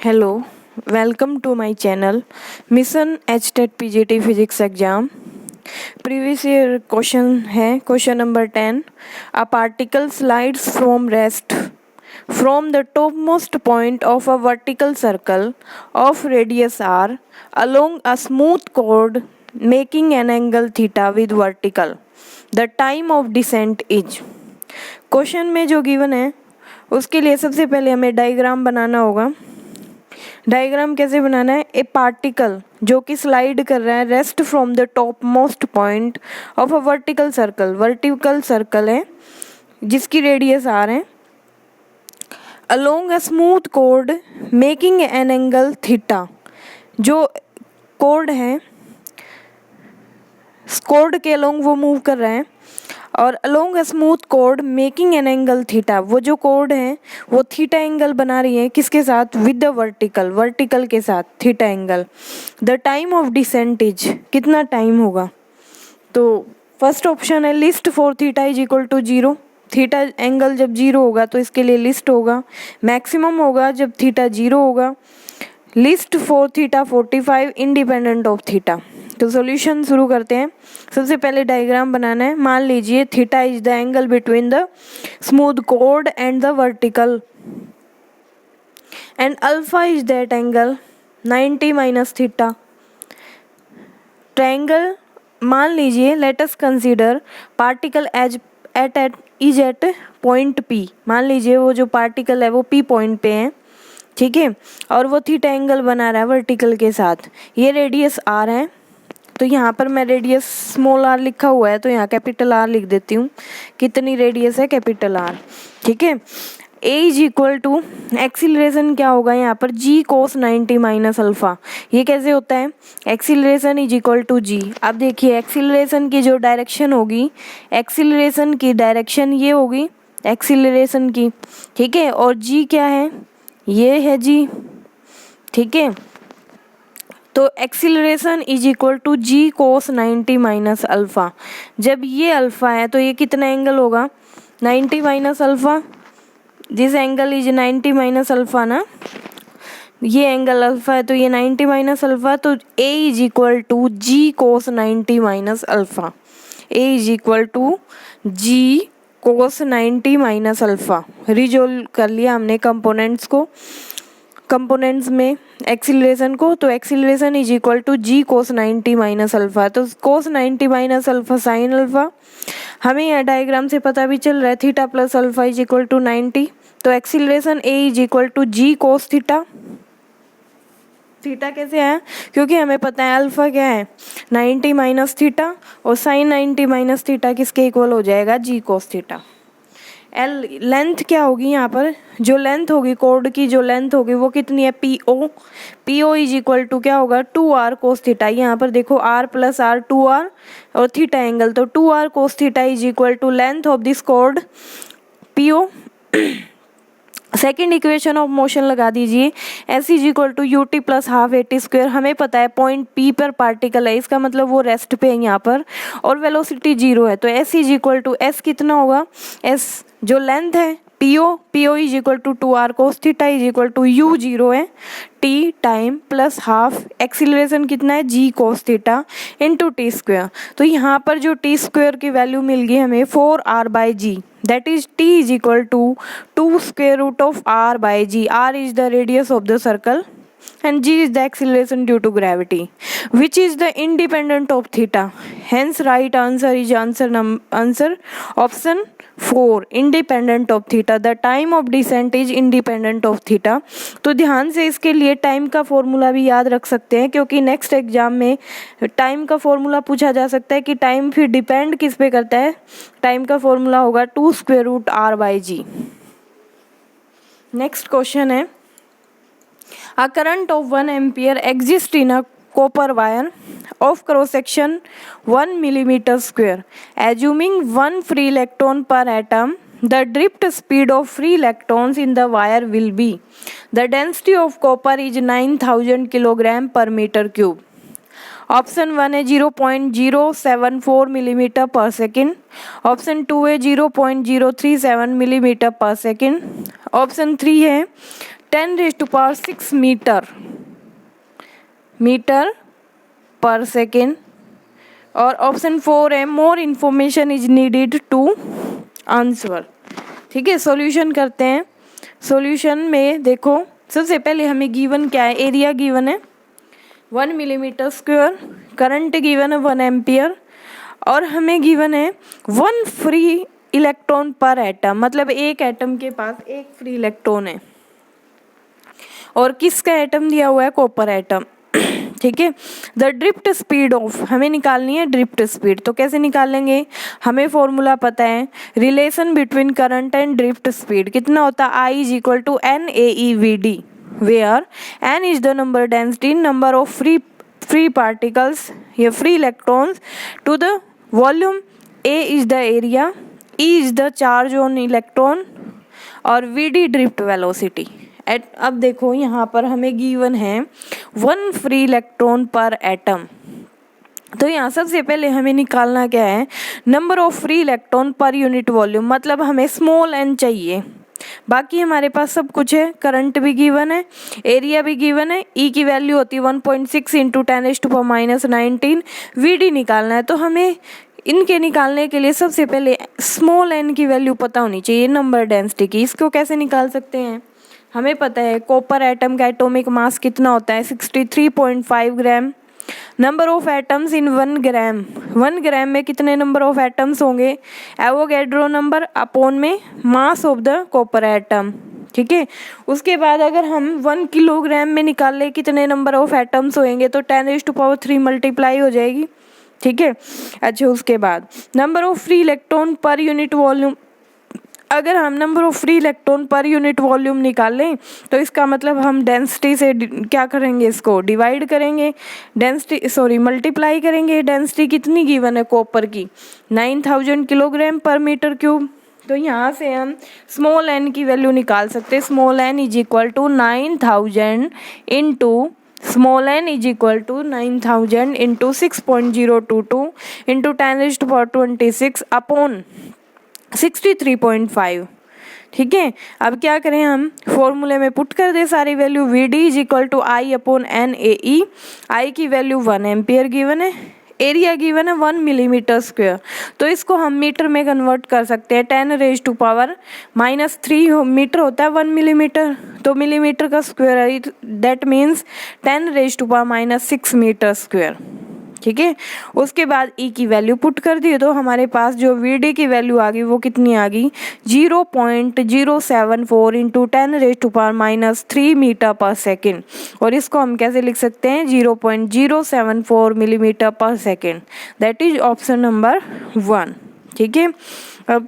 Hello, welcome to my channel Mission HTET PGT Physics Exam. Previous year question है question number 10. A particle slides from rest from the topmost point of a vertical circle of radius r along a smooth chord making an angle theta with vertical. The time of descent is. Question में जो given है उसके लिए सबसे पहले हमें diagram बनाना होगा. Diagram कैसे बनाना है? ए पार्टिकल जो कि स्लाइड कर रहा है rest from the top most point of a vertical circle. Vertical circle है जिसकी रेडियस आर है. Along a smooth code making an angle theta. जो कोड है कोड के अलोंग वो मूव कर रहा है और along a smooth code making an angle theta. वो जो कोड है वो थीटा एंगल बना रही है किसके साथ? विद द वर्टिकल के साथ theta angle. The time of descent is. कितना टाइम होगा? तो फर्स्ट ऑप्शन है least for theta is equal to 0. Theta angle जब 0 होगा तो इसके लिए लिस्ट होगा. मैक्सिमम होगा जब थीटा 0 होगा. List for theta 45 independent of theta. तो सॉल्यूशन शुरू करते हैं. सबसे पहले डायग्राम बनाना है. मान लीजिए theta is the angle between the smooth कोड and the vertical and alpha is that angle 90 minus theta. Triangle मान लीजिए let us consider particle as at point P. मान लीजिए वो जो पार्टिकल है वो पी पॉइंट पे है, ठीक है, और वो थीटा एंगल बना रहा है वर्टिकल के साथ. ये रेडियस आर है. तो यहाँ पर मैं रेडियस स्मॉल आर लिखा हुआ है तो यहाँ कैपिटल आर लिख देती हूँ. कितनी रेडियस है? कैपिटल आर, ठीक है. ए इज इक्वल टू एक्सीलरेशन क्या होगा यहाँ पर? जी कोस 90 माइनस अल्फा. ये कैसे होता है? एक्सीलरेशन इज इक्वल टू जी. अब देखिए एक्सीलरेशन की जो डायरेक्शन होगी, एक्सीलरेशन की डायरेक्शन ये होगी एक्सीलरेशन की, ठीक है. और जी क्या है? ये है जी, ठीक है. तो acceleration is equal to ji cos 90 minus alpha. जब ये अल्फा है तो ये कितना एंगल होगा? 90 minus alpha. This angle is 90 minus alpha ना. ये एंगल अल्फा है तो ये 90 माइनस अल्फा. तो A is equal to ji cos 90 minus alpha. A is equal to ji cos 90 minus alpha. Resolve कर लिया हमने कंपोनेंट्स में एक्सीलरेशन को. तो acceleration is equal to ji cos 90 minus alpha. तो cos 90 minus alpha sine alpha. हमें यह diagram से पता भी चल रहा है theta plus alpha is equal to 90. तो acceleration A is equal to ji cos theta. Theta कैसे है? क्योंकि हमें पता है अल्फा क्या है? 90 माइनस थीटा और साइन 90 माइनस थीटा किसके इक्वल हो जाएगा? जी कोस थीटा. एल लेंथ क्या होगी यहाँ पर? जो लेंथ होगी कोड की जो लेंथ होगी वो कितनी है? P O is equal to क्या होगा? 2r cos theta. यहाँ पर देखो r प्लस r 2r और थीटा एंगल. तो 2r cos theta is equal to length of this कोड P O. Second equation of motion लगा दीजिए. S is equal to u t plus half a t square. हमें पता है point P पर particle है, इसका मतलब वो रेस्ट पे है यहाँ पर और वेलोसिटी 0 है. तो S is equal to S कितना होगा? एस जो लेंथ है PO is equal to 2r cos theta is equal to U 0 है T time plus half. Acceleration कितना है? G cos theta into T square. तो यहाँ पर जो टी स्क्वेयर की वैल्यू मिल गई हमें 4r by G. That is t is equal to 2 square root of r by g. R is the radius of the circle and g is the acceleration due to gravity, which is the independent of theta. Hence right answer is answer option 4 independent of theta. The time of descent is independent of theta. तो ध्यान से इसके लिए time का formula भी याद रख सकते हैं क्योंकि नेक्स्ट एग्जाम में टाइम का फॉर्मूला पूछा जा सकता है कि टाइम फिर डिपेंड किस पे करता है. टाइम का फॉर्मूला होगा 2 square root r by g. Next question है a current of 1 ampere exists in a copper wire of cross section 1 millimeter square. Assuming 1 free electron per atom, the drift speed of free electrons in the wire will be. The density of copper is 9000 kilogram per meter cube. Option 1 है 0.074 millimetre पर second. Option 2 है 0.037 millimetre पर second. Option 3 है 10⁶ metre पर second. और option 4 है more information is needed to answer. ठीक है, सॉल्यूशन करते हैं। सॉल्यूशन में देखो, सबसे पहले हमें गिवन क्या है, एरिया गिवन है 1 मिलीमीटर स्क्वायर, करंट गिवन है 1 एम्पियर, और हमें गिवन है 1 फ्री इलेक्ट्रॉन पर एटम, मतलब एक एटम के पास एक फ्री इलेक्ट्रॉन है। और किसका एटम दिया हुआ है, कॉपर एटम। ठीक है, द ड्रिफ्ट स्पीड ऑफ, हमें निकालनी है ड्रिफ्ट स्पीड। तो कैसे निकालेंगे, हमें फॉर्मूला पता है, relation between current and drift speed कितना होता है, I is equal to NaEVD, where N is the number density, number of free particles या free electrons to the volume, A is the area, E is the charge on electron, और VD drift velocity. अब देखो यहाँ पर हमें given है 1 free electron पर atom. तो यहाँ सबसे पहले हमें निकालना क्या है, number of free electron per unit volume, मतलब हमें स्मॉल n चाहिए। बाकी हमारे पास सब कुछ है, करंट भी गिवन है, एरिया भी गिवन है, E की वैल्यू होती है 1.6 इंटू 10⁻⁻19, VD निकालना है। तो हमें इनके निकालने के लिए सबसे पहले स्मॉल n की वैल्यू पता होनी चाहिए, नंबर डेंसिटी की। इसको कैसे निकाल सकते हैं, हमें पता है कॉपर एटम का एटॉमिक मास कितना होता है 63.5 ग्राम। नंबर ऑफ एटम्स इन 1 ग्राम, 1 ग्राम में कितने नंबर ऑफ एटम्स होंगे, एवोगैड्रो नंबर अपॉन में mass of the copper atom. ठीक है, उसके बाद अगर हम 1 किलोग्राम में निकाल ले कितने नंबर ऑफ एटम्स होंगे, तो 10⁻³ मल्टीप्लाई हो जाएगी। ठीक है, अच्छा उसके बाद number of free electron per unit volume, अगर हम number of free electron per unit volume निकाल लें तो इसका मतलब हम डेंसिटी से क्या करेंगे, इसको डिवाइड करेंगे, मल्टीप्लाई करेंगे। डेंसिटी कितनी गिवन है कॉपर की, 9000 किलोग्राम पर मीटर क्यूब। तो यहाँ से हम स्मॉल n की वैल्यू निकाल सकते हैं, small n is equal to 9000 into small n is equal to 9000 into 6.022 into 10⁻26 upon 63.5। ठीक है, अब क्या करें, हम फॉर्मूले में पुट कर दे सारी value, VD is equal to I upon NaE। I की वैल्यू 1 एम्पियर गिवन है, एरिया गिवन है 1 मिलीमीटर स्क्वायर, तो इसको हम मीटर में कन्वर्ट कर सकते हैं। 10⁻³ मीटर होता है 1 मिलीमीटर, तो मिलीमीटर का स्क्वायर है, दैट मीन्स 10⁻6 मीटर स्क्वायर। ठीक है, उसके बाद E की वैल्यू पुट कर दी तो हमारे पास जो VD की वैल्यू आ गई वो कितनी आ गई, 0.074 इंटू 10⁻³ मीटर पर सेकेंड। और इसको हम कैसे लिख सकते हैं, 0.074 मिलीमीटर पर second, that is option number 1। ठीक है, अब